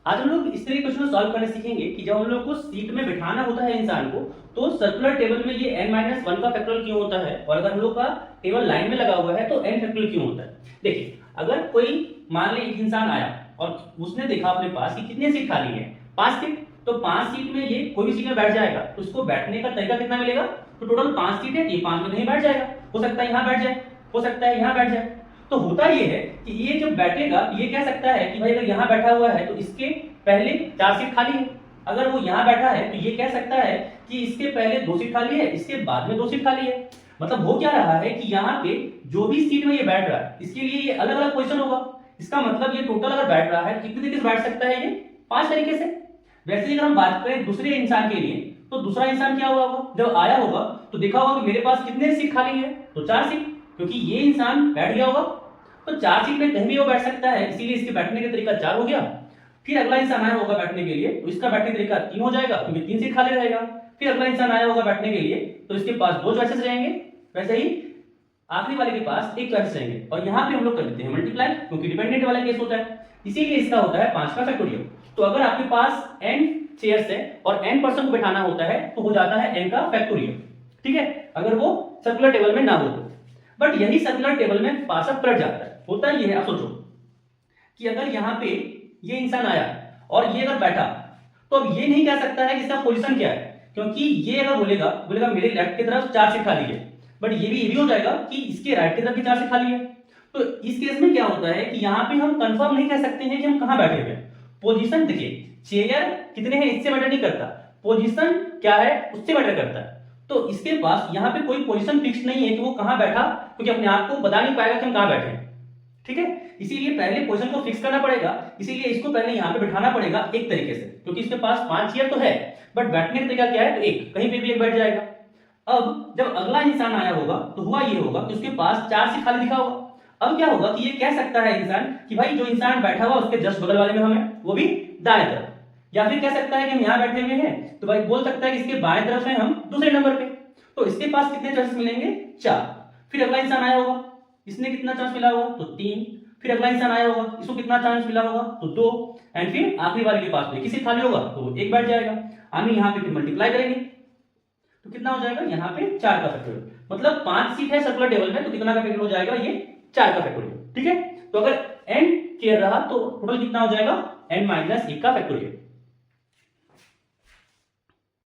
आज हम लोग इस तरह के क्वेश्चन सॉल्व करना सीखेंगे कि जब हम लोग को सीट में बिठाना होता है इंसान को, तो सर्कुलर टेबल में ये n-1 का फैक्टोरियल क्यों होता है, और अगर हम लोग का टेबल लाइन में लगा हुआ है तो n फैक्टोरियल क्यों होता है। देखिए, अगर कोई मान ले एक इंसान आया और उसने देखा अपने पास कि कितने सीट खाली है, 5 सीट, तो 5 सीट में ये कोई भी सीट में बैठ जाएगा, तो उसको बैठने का तरीका कितना मिलेगा, तो टोटल 5 सीट है, ये 5 में नहीं बैठ जाएगा, हो सकता है यहाँ बैठ जाए, हो सकता है यहाँ बैठ जाए। तो होता ये है कि ये जब बैठेगा ये कह सकता है कि भाई अगर यहाँ बैठा हुआ है तो इसके पहले 4 सीट खाली है, अगर वो यहाँ बैठा है तो ये कह सकता है कि इसके पहले 2 सीट खाली है, इसके बाद में 2 सीट खाली है। मतलब हो क्या रहा है कि यहाँ पे जो भी सीट में ये बैठ रहा है इसके लिए ये अलग अलग पोजीशन होगा। इसका मतलब ये टोटल अगर बैठ रहा है कितने तरीके से बैठ सकता है, ये 5 तरीके से। वैसे ही अगर हम बात करें दूसरे इंसान के लिए, तो दूसरा इंसान क्या हुआ होगा, जब आया होगा तो देखा होगा कि मेरे पास कितने सीट खाली है, तो 4 सीट, क्योंकि ये इंसान बैठ गया होगा तो 4 सीट में कहीं भी वो बैठ सकता है, इसीलिए इसके बैठने का तरीका 4 हो गया। फिर अगला इंसान आया होगा बैठने के लिए तो इसका बैठने का तरीका 3 हो जाएगा, क्योंकि 3 सीट खाली रहेगा। फिर अगला इंसान आया होगा बैठने के लिए तो इसके पास 2 चॉइसेस रहेंगे, वैसे ही आखिरी वाले के पास 1 चॉइस रहेंगे, और यहाँ पे हम लोग कर देते हैं मल्टीप्लाई, क्योंकि डिपेंडेंट वाला केस होता है, इसीलिए इसका होता है 5 का फैक्टोरियल। तो अगर आपके पास n चेयर्स है और n पर्सन को बैठाना होता है तो हो जाता है n का फैक्टोरियल, ठीक है, अगर वो सर्कुलर टेबल में ना हो तो। बट यही सर्कुलर टेबल में पास अप पलट जाता है। होता ये है, आप सोचो कि अगर यहाँ पे ये इंसान आया और ये अगर बैठा, तो अब ये नहीं कह सकता है कि इसका पोजीशन क्या है, क्योंकि ये अगर बोलेगा बोलेगा मेरे लेफ्ट की तरफ 4 सीट खाली है, बट ये भी हो जाएगा कि इसके राइट की तरफ भी 4 सीट खाली है। तो इस केस में क्या होता है कि यहाँ पे हम कंफर्म नहीं कह सकते हैं कि हम कहाँ बैठे हुए हैं। पोजीशन देखिए, चेयर कितने हैं इससे मैटर नहीं करता, पोजीशन क्या है उससे मैटर करता है। तो इसके पास यहाँ पे कोई पोजीशन फिक्स नहीं है कि वो कहाँ बैठा, क्योंकि अपने आप को बता नहीं पाएगा कि हम कहाँ बैठे हैं, ठीक है। इसीलिए पहले पोजीशन को फिक्स करना पड़ेगा, इसीलिए इसको पहले यहाँ पे बिठाना पड़ेगा एक तरीके से, क्योंकि इसके पास 5 चेयर तो है बट बैठने का तरीका क्या है, तो एक कहीं पे भी एक बैठ जाएगा। अब जब अगला इंसान आया होगा तो हुआ ये होगा कि उसके पास 4 सीट खाली दिखा होगा। अब क्या होगा कि ये कह सकता है इंसान कि भाई जो इंसान बैठा हुआ उसके जस्ट बगल वाले में हम है, वो भी दाएं तरफ, या फिर कह सकता है कि हम यहाँ बैठे हुए हैं तो भाई बोल सकता है कि इसके बाएं तरफ है हम दूसरे नंबर पे। तो इसके पास कितने चांस मिलेंगे, 4। फिर अगला इंसान आया होगा, इसने कितना चांस मिला होगा, तो 3। फिर अगला इंसान आया होगा, इसको कितना चांस मिला होगा, तो 2। एंड फिर आखिरी वाले के पास किसी खाली होगा तो 1 बैठ जाएगा। हम यहाँ पे मल्टीप्लाई करेंगे तो कितना हो जाएगा, यहाँ पे 4 का फैक्टोरियल। मतलब 5 सीट है सर्कुलर टेबल में तो कितना का फैक्टोरियल हो जाएगा, ये 4 का फैक्टोरियल, ठीक है। तो अगर n चेयर रहा तो टोटल कितना हो जाएगा, n-1 का फैक्टोरियल।